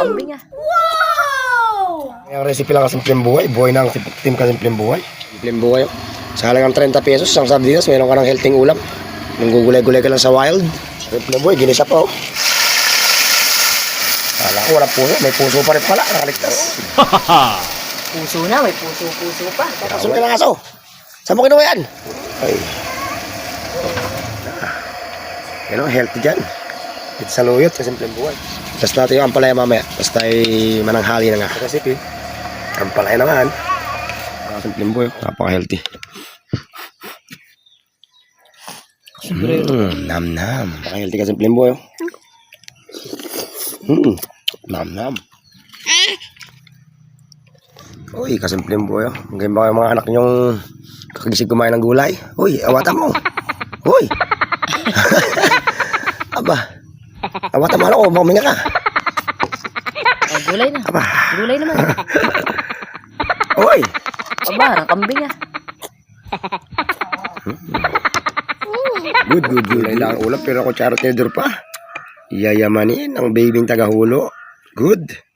kambing ah. Yung recipe lang kasimpleng buhay. Buhay na ang team kasimpleng buhay. Simpleng buhay. Sa halagang 30 pesos, isang sardinas, mayroon ka ng healthy ulam. Manggugulay-gulay ka lang sa wild. Simpleng buhay, ginisa pa oh. Kala ko walang puso, may puso pa rin pala. Nakaligtas. Puso na, may puso pa. Kaso ka lang aso. Saan mo kinuha yan? Ay. Yan o, healthy dyan. Ito sa luyot, sa simpleng buhay. Tapos natin yung ampalaya mamaya. Tapos tayo mananghali na nga. Sa recipe, ampalaya naman. Simpleng buhay, napaka-healthy. Nam-nam. Napaka-healthy ka simpleng buhay. Nam-nam. Uy, kasimpleng buhay. Ang ganyan ba yung mga anak nyong kagising kumain ng gulay? Uy, awatan mo. Uy. Aba. Awatan mo ako, buminga ka. Oh, gulay na. Aba. Gulay naman. Uy. Aba, ang kambing ah. Good. Gulay lang ang ulam pero ako charot ni pa. Yayamanin ang babying tagahulo. Good.